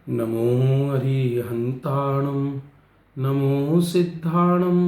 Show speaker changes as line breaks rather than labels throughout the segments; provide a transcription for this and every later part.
नमो अरिहन्ताणं नमो सिद्धाणं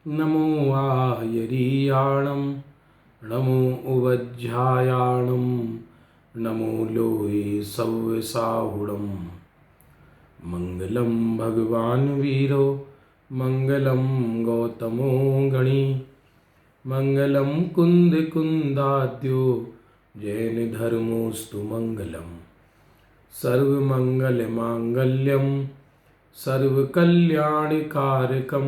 नमो आयरीयाणं नमो उवज्झायाणं नमो लोये सव्यसाहुणं। मङ्गलं भगवान् वीरो मङ्गलं गौतमो गणी मङ्गलं कुन्दकुन्दाद्यो जैनधर्मोऽस्तु मङ्गलम्। सर्वमङ्गलमाङ्गल्यं सर्वकल्याणकारकं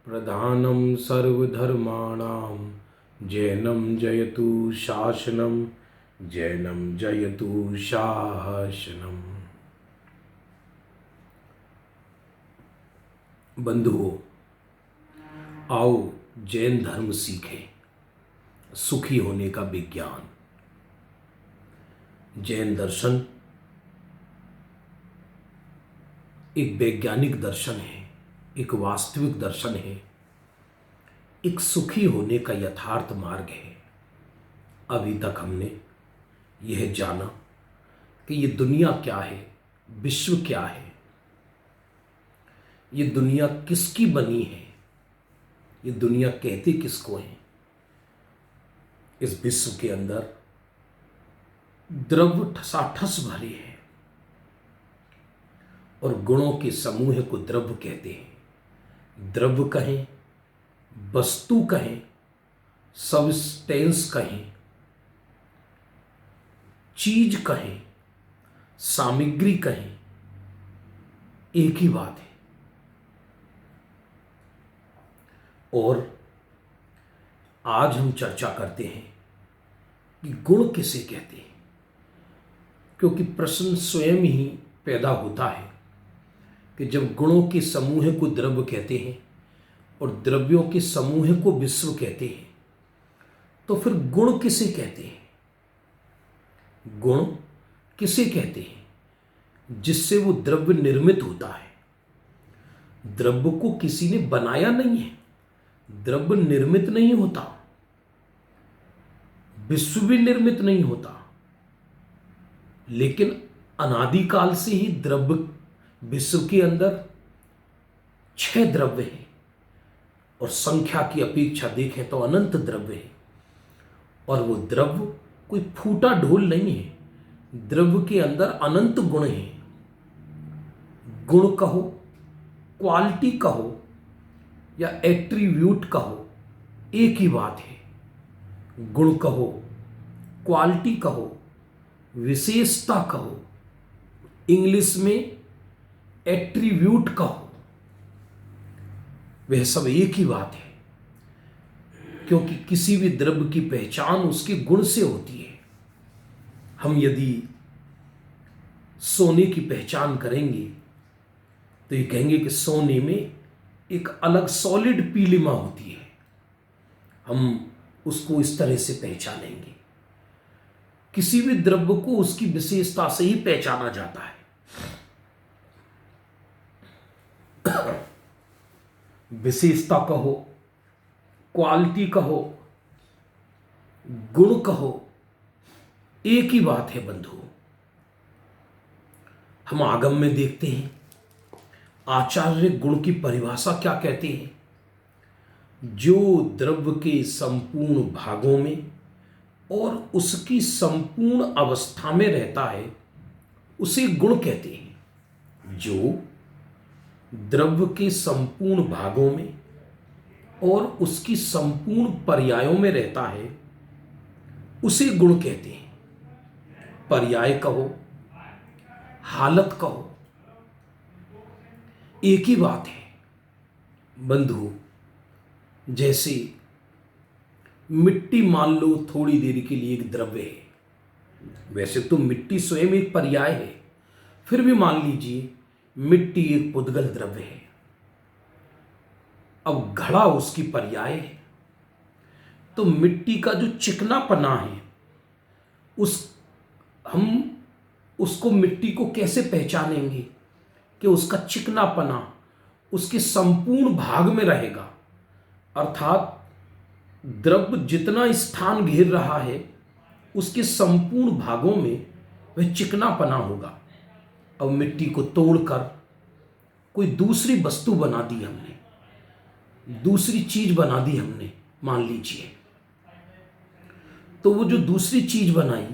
प्रधानं सर्वधर्माणां जैनं जयतु शासनं जैनं जयतु शासनम्। बंधुओं, आओ जैन धर्म सीखें, सुखी होने का विज्ञान। जैन दर्शन एक वैज्ञानिक दर्शन है, एक वास्तविक दर्शन है, एक सुखी होने का यथार्थ मार्ग है। अभी तक हमने यह जाना कि ये दुनिया क्या है, विश्व क्या है, ये दुनिया किसकी बनी है, ये दुनिया कहते किसको है। इस विश्व के अंदर द्रव्य ठसाठस भरे हैं और गुणों के समूह को द्रव्य कहते हैं। द्रव्य कहें, वस्तु कहें, सबस्टेंस कहें, चीज कहें, सामग्री कहें, एक ही बात है। और आज हम चर्चा करते हैं कि गुण किसे कहते हैं, क्योंकि प्रश्न स्वयं ही पैदा होता है कि जब गुणों के समूह को द्रव्य कहते हैं और द्रव्यों के समूह को विश्व कहते हैं, तो फिर गुण किसे कहते हैं? गुण किसे कहते हैं? जिससे वो द्रव्य निर्मित होता है। द्रव्य को किसी ने बनाया नहीं है, द्रव्य निर्मित नहीं होता, विश्व भी निर्मित नहीं होता, लेकिन अनादिकाल से ही द्रव्य, विश्व के अंदर 6 द्रव्य हैं और संख्या की अपेक्षा देखें तो अनंत द्रव्य है। और वो द्रव्य कोई फूटा ढोल नहीं है, द्रव्य के अंदर अनंत गुण हैं। गुण कहो, क्वालिटी कहो या एट्रीब्यूट कहो, एक ही बात है। गुण कहो, क्वालिटी कहो, विशेषता कहो, इंग्लिश में एट्रीब्यूट कहो, वह सब एक ही बात है। क्योंकि किसी भी द्रव्य की पहचान उसके गुण से होती है। हम यदि सोने की पहचान करेंगे तो ये कहेंगे कि सोने में एक अलग सॉलिड पीलिमा होती है, हम उसको इस तरह से पहचानेंगे। किसी भी द्रव्य को उसकी विशेषता से ही पहचाना जाता है। विशेषता कहो, क्वालिटी कहो, गुण कहो, एक ही बात है बंधु। हम आगम में देखते हैं आचार्य गुण की परिभाषा क्या कहते हैं? जो द्रव्य के संपूर्ण भागों में और उसकी संपूर्ण अवस्था में रहता है उसे गुण कहते हैं। जो द्रव्य के संपूर्ण भागों में और उसकी संपूर्ण पर्यायों में रहता है उसे गुण कहते हैं। पर्याय कहो, हालत कहो, एक ही बात है बंधु। जैसे मिट्टी मान लो थोड़ी देर के लिए एक द्रव्य है, वैसे तो मिट्टी स्वयं एक पर्याय है, फिर भी मान लीजिए मिट्टी एक पुद्गल द्रव्य है। अब घड़ा उसकी पर्याय है, तो मिट्टी का जो चिकनापना है हम उसको मिट्टी को कैसे पहचानेंगे कि उसका चिकनापना उसके संपूर्ण भाग में रहेगा। अर्थात द्रव्य जितना स्थान घेर रहा है उसके संपूर्ण भागों में वह चिकनापना होगा। अब मिट्टी को तोड़कर कोई दूसरी वस्तु बना दी हमने, दूसरी चीज बना दी हमने, मान लीजिए। तो वो जो दूसरी चीज बनाई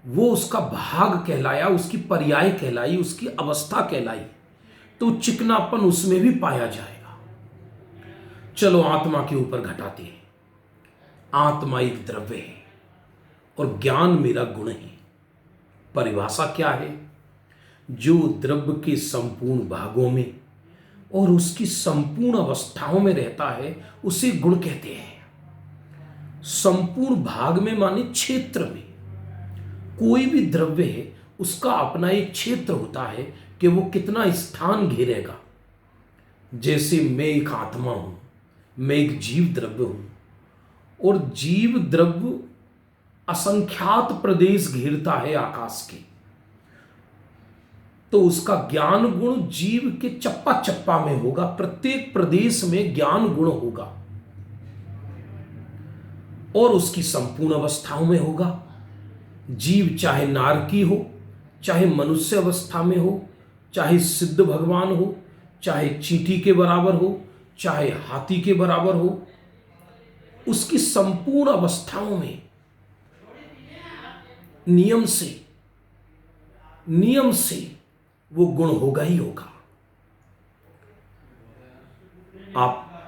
वो उसका भाग कहलाया, उसकी पर्याय कहलाई, उसकी अवस्था कहलाई। तो चिकनापन उसमें भी पाया जाएगा। चलो आत्मा के ऊपर घटाते हैं। आत्मा एक द्रव्य है और ज्ञान मेरा गुण है। परिभाषा क्या है? जो द्रव्य के संपूर्ण भागों में और उसकी संपूर्ण अवस्थाओं में रहता है उसे गुण कहते हैं। संपूर्ण भाग में माने क्षेत्र में। कोई भी द्रव्य है उसका अपना एक क्षेत्र होता है कि वो कितना स्थान घेरेगा। जैसे मैं एक आत्मा हूं, मैं एक जीव द्रव्य हूं और जीव द्रव्य असंख्यात प्रदेश घेरता है आकाश के। तो उसका ज्ञान गुण जीव के चप्पा चप्पा में होगा, प्रत्येक प्रदेश में ज्ञान गुण होगा और उसकी संपूर्ण अवस्थाओं में होगा। जीव चाहे नारकी हो, चाहे मनुष्य अवस्था में हो, चाहे सिद्ध भगवान हो, चाहे चींटी के बराबर हो, चाहे हाथी के बराबर हो, उसकी संपूर्ण अवस्थाओं में नियम से वो गुण होगा ही होगा। आप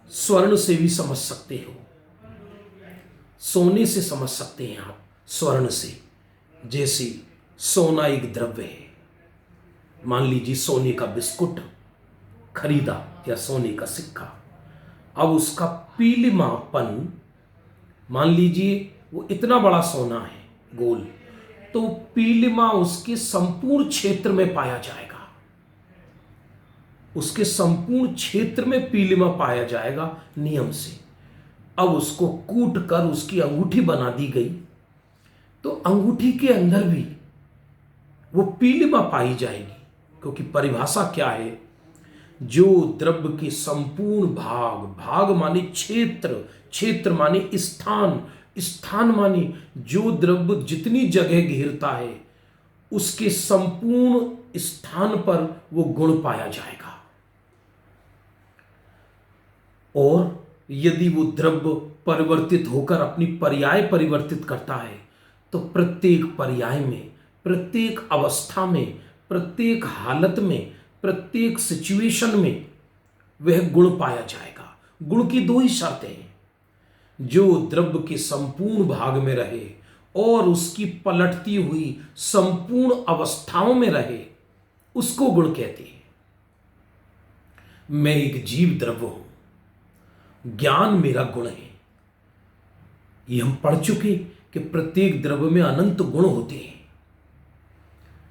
स्वर्ण से भी समझ सकते हो, सोने से समझ सकते हैं आप स्वर्ण से। जैसे सोना एक द्रव्य है, मान लीजिए सोने का बिस्कुट खरीदा या सोने का सिक्का। अब उसका पीलिमापन, मान लीजिए वो इतना बड़ा सोना है गोल, तो पीलिमा उसके संपूर्ण क्षेत्र में पाया जाएगा। उसके संपूर्ण क्षेत्र में पीलिमा पाया जाएगा नियम से। अब उसको कूट कर उसकी अंगूठी बना दी गई, तो अंगूठी के अंदर भी वो पीलिमा पाई जाएगी। क्योंकि परिभाषा क्या है? जो द्रव्य के संपूर्ण भाग माने क्षेत्र, क्षेत्र माने स्थान, स्थान माने जो द्रव्य जितनी जगह घेरता है उसके संपूर्ण स्थान पर वो गुण पाया जाएगा। और यदि वो द्रव्य परिवर्तित होकर अपनी पर्याय परिवर्तित करता है तो प्रत्येक पर्याय में, प्रत्येक अवस्था में, प्रत्येक हालत में, प्रत्येक सिचुएशन में वह गुण पाया जाएगा। गुण की दो ही शर्तें हैं। जो द्रव्य के संपूर्ण भाग में रहे और उसकी पलटती हुई संपूर्ण अवस्थाओं में रहे उसको गुण कहते हैं। मैं एक जीव द्रव्य हूं, ज्ञान मेरा गुण है। ये हम पढ़ चुके कि प्रत्येक द्रव्य में अनंत गुण होते हैं,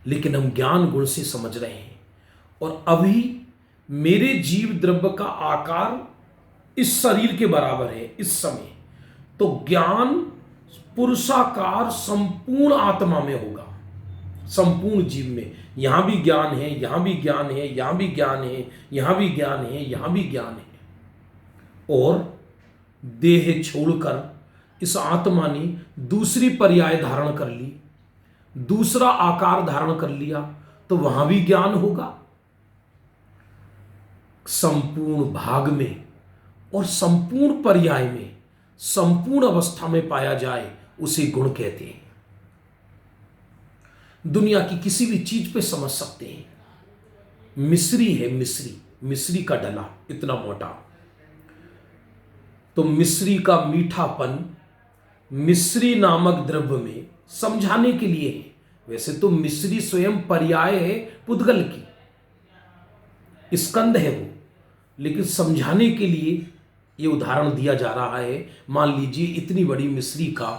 लेकिन हम ज्ञान गुण से समझ रहे हैं। और अभी मेरे जीव द्रव्य का आकार इस शरीर के बराबर है इस समय, तो ज्ञान पुरुषाकार संपूर्ण आत्मा में होगा, संपूर्ण जीव में। यहां भी ज्ञान है, यहां भी ज्ञान है, यहां भी ज्ञान है, यहां भी ज्ञान है, यहां भी ज्ञान है। और देह छोड़कर इस आत्मा ने दूसरी पर्याय धारण कर ली, दूसरा आकार धारण कर लिया, तो वहां भी ज्ञान होगा। संपूर्ण भाग में और संपूर्ण पर्याय में, संपूर्ण अवस्था में पाया जाए उसे गुण कहते हैं। दुनिया की किसी भी चीज पे समझ सकते हैं। मिश्री है, मिश्री का डला इतना मोटा, तो मिश्री का मीठापन मिश्री नामक द्रव्य में समझाने के लिए है। वैसे तो मिश्री स्वयं पर्याय है पुद्गल की, स्कंद है वो, लेकिन समझाने के लिए ये उदाहरण दिया जा रहा है। मान लीजिए इतनी बड़ी मिश्री का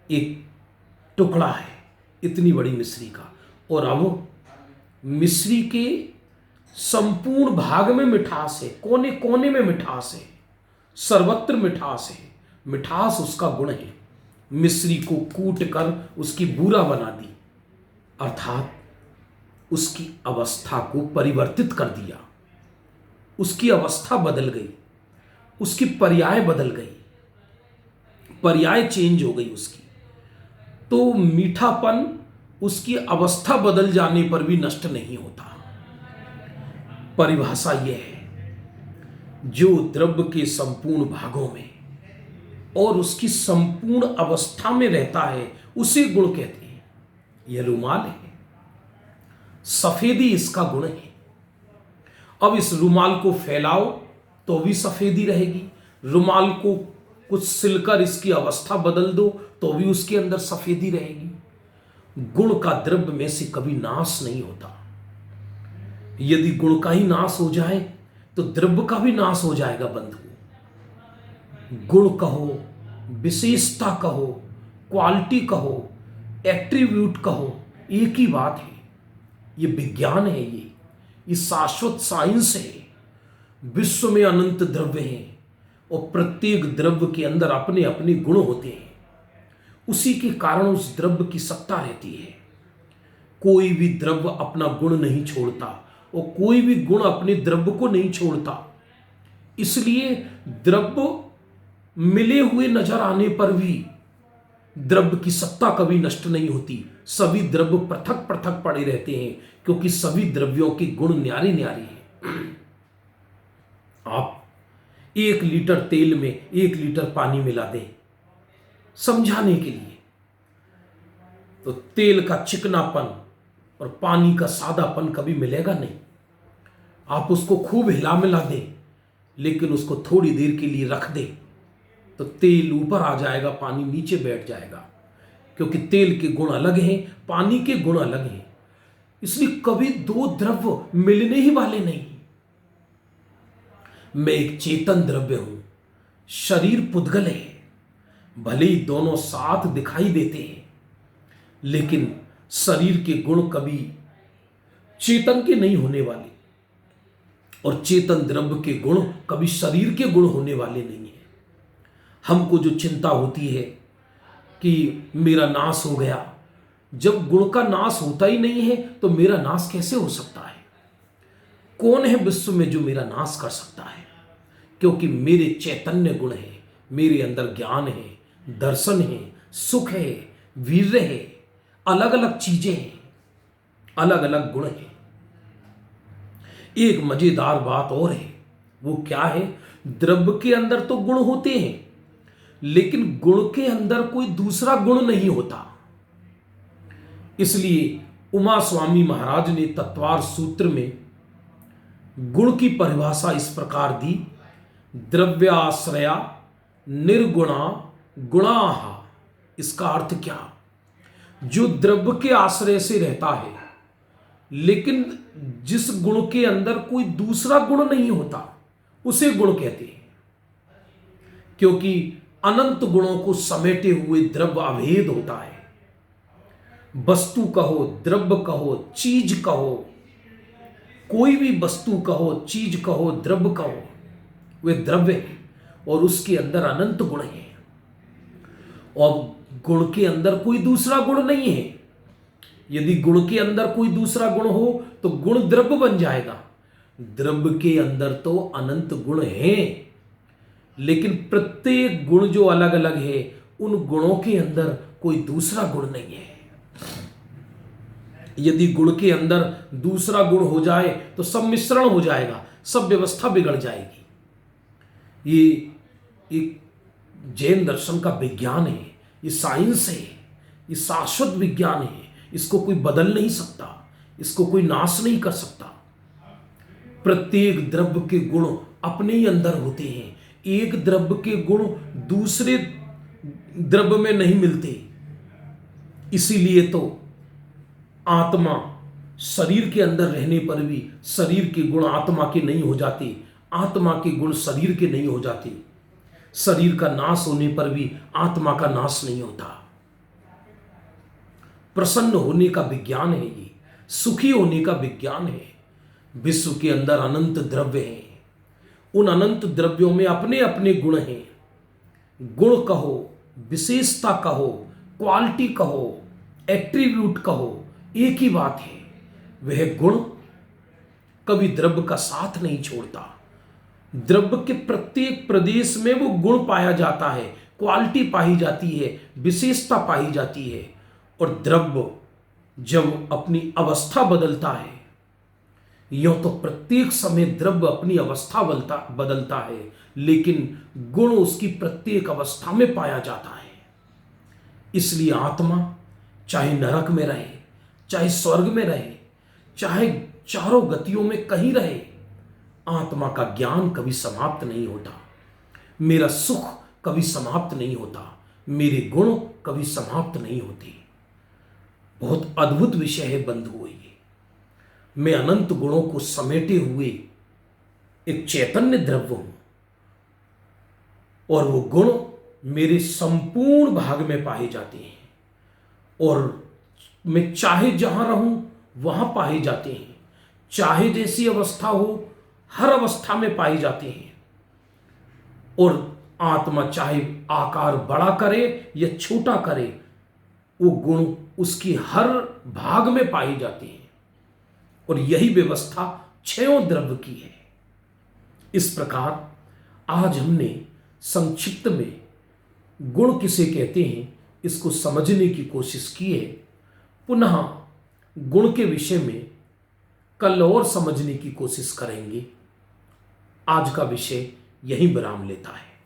एक टुकड़ा है, इतनी बड़ी मिश्री का, और अब मिश्री के संपूर्ण भाग में मिठास है, कोने कोने में मिठास है, सर्वत्र मिठास है। मिठास उसका गुण है। मिश्री को कूट कर उसकी बूरा बना दी, अर्थात उसकी अवस्था को परिवर्तित कर दिया। उसकी अवस्था बदल गई, उसकी पर्याय बदल गई, पर्याय चेंज हो गई उसकी। तो मीठापन उसकी अवस्था बदल जाने पर भी नष्ट नहीं होता। परिभाषा यह है, जो द्रव्य के संपूर्ण भागों में और उसकी संपूर्ण अवस्था में रहता है उसे गुण कहते हैं। यह रुमाल है, सफेदी इसका गुण है। अब इस रुमाल को फैलाओ तो भी सफेदी रहेगी, रुमाल को कुछ सिलकर इसकी अवस्था बदल दो तो भी उसके अंदर सफेदी रहेगी। गुण का द्रव्य में से कभी नाश नहीं होता। यदि गुण का ही नाश हो जाए तो द्रव्य का भी नाश हो जाएगा बंधु। गुण कहो, विशेषता कहो, क्वालिटी कहो, एट्रीब्यूट कहो, एक ही बात है। ये विज्ञान है, ये शाश्वत साइंस है। विश्व में अनंत द्रव्य हैं और प्रत्येक द्रव्य के अंदर अपने अपने गुण होते हैं। उसी के कारण उस द्रव्य की सत्ता रहती है। कोई भी द्रव्य अपना गुण नहीं छोड़ता और कोई भी गुण अपने द्रव्य को नहीं छोड़ता। इसलिए द्रव्य मिले हुए नजर आने पर भी द्रव्य की सत्ता कभी नष्ट नहीं होती। सभी द्रव्य पृथक पृथक पड़े रहते हैं क्योंकि सभी द्रव्यों के गुण न्यारे न्यारे हैं। आप 1 लीटर तेल में 1 लीटर पानी मिला दें समझाने के लिए, तो तेल का चिकनापन और पानी का सादापन कभी मिलेगा नहीं। आप उसको खूब हिला मिला दें लेकिन उसको थोड़ी देर के लिए रख दें तो तेल ऊपर आ जाएगा, पानी नीचे बैठ जाएगा, क्योंकि तेल के गुण अलग हैं, पानी के गुण अलग हैं। इसलिए कभी दो द्रव्य मिलने ही वाले नहीं। मैं एक चेतन द्रव्य हूं, शरीर पुद्गल है। भले ही दोनों साथ दिखाई देते हैं लेकिन शरीर के गुण कभी चेतन के नहीं होने वाले और चेतन द्रव्य के गुण कभी शरीर के गुण होने वाले नहीं है। हमको जो चिंता होती है कि मेरा नाश हो गया, जब गुण का नाश होता ही नहीं है तो मेरा नाश कैसे हो सकता है? कौन है विश्व में जो मेरा नाश कर सकता है? क्योंकि मेरे चैतन्य गुण है, मेरे अंदर ज्ञान है, दर्शन है, सुख है, वीर्य है, अलग अलग चीजें हैं, अलग अलग गुण हैं। एक मजेदार बात और है, वो क्या है? द्रव्य के अंदर तो गुण होते हैं लेकिन गुण के अंदर कोई दूसरा गुण नहीं होता। इसलिए उमा स्वामी महाराज ने तत्वार सूत्र में गुण की परिभाषा इस प्रकार दी, द्रव्याश्रया निर्गुणा गुणाहा। इसका अर्थ क्या? जो द्रव्य के आश्रय से रहता है लेकिन जिस गुण के अंदर कोई दूसरा गुण नहीं होता उसे गुण कहते हैं, क्योंकि अनंत गुणों को समेटे हुए द्रव्य अभेद होता है। वस्तु कहो, द्रव्य कहो, चीज कहो, कोई भी वस्तु कहो, चीज कहो, द्रव्य कहो, वे द्रव्य है और उसके अंदर अनंत गुण है और गुण के अंदर कोई दूसरा गुण नहीं है। यदि गुण के अंदर कोई दूसरा गुण हो तो गुण द्रव्य बन जाएगा। द्रव्य के अंदर तो अनंत गुण हैं लेकिन प्रत्येक गुण जो अलग अलग है उन गुणों के अंदर कोई दूसरा गुण नहीं है। यदि गुण के अंदर दूसरा गुण हो जाए तो सब मिश्रण हो जाएगा, सब व्यवस्था बिगड़ जाएगी। ये एक जैन दर्शन का विज्ञान है, ये साइंस है, ये शाश्वत विज्ञान है। इसको कोई बदल नहीं सकता, इसको कोई नाश नहीं कर सकता। प्रत्येक द्रव्य के गुण अपने ही अंदर होते हैं। एक द्रव्य के गुण दूसरे द्रव्य में नहीं मिलते। इसीलिए तो आत्मा शरीर के अंदर रहने पर भी शरीर के गुण आत्मा के नहीं हो जाते, आत्मा के गुण शरीर के नहीं हो जाते। शरीर का नाश होने पर भी आत्मा का नाश नहीं होता। प्रसन्न होने का विज्ञान है ये, सुखी होने का विज्ञान है। विश्व के अंदर अनंत द्रव्य हैं, उन अनंत द्रव्यों में अपने अपने गुण हैं। गुण कहो, विशेषता कहो, क्वालिटी कहो, एट्रीब्यूट कहो, एक ही बात है। वह गुण कभी द्रव्य का साथ नहीं छोड़ता। द्रव्य के प्रत्येक प्रदेश में वो गुण पाया जाता है, क्वालिटी पाई जाती है, विशेषता पाई जाती है। और द्रव्य जब अपनी अवस्था बदलता है, यूं तो प्रत्येक समय द्रव्य अपनी अवस्था बदलता है, लेकिन गुण उसकी प्रत्येक अवस्था में पाया जाता है। इसलिए आत्मा चाहे नरक में रहे, चाहे स्वर्ग में रहे, चाहे चारों गतियों में कहीं रहे, आत्मा का ज्ञान कभी समाप्त नहीं होता, मेरा सुख कभी समाप्त नहीं होता, मेरे गुण कभी समाप्त नहीं होते। बहुत अद्भुत विषय है बंधुओं ये। मैं अनंत गुणों को समेटे हुए एक चैतन्य द्रव्य हूं, और वो गुण मेरे संपूर्ण भाग में पाए जाते हैं, और मैं चाहे जहां रहूं वहां पाए जाते हैं, चाहे जैसी अवस्था हो हर अवस्था में पाई जाते हैं। और आत्मा चाहे आकार बड़ा करे या छोटा करे, वो गुण उसकी हर भाग में पाए जाते हैं। और यही व्यवस्था छयों द्रव्य की है। इस प्रकार आज हमने संक्षिप्त में गुण किसे कहते हैं इसको समझने की कोशिश की है। पुनः गुण के विषय में कल और समझने की कोशिश करेंगे। आज का विषय यहीं विराम लेता है।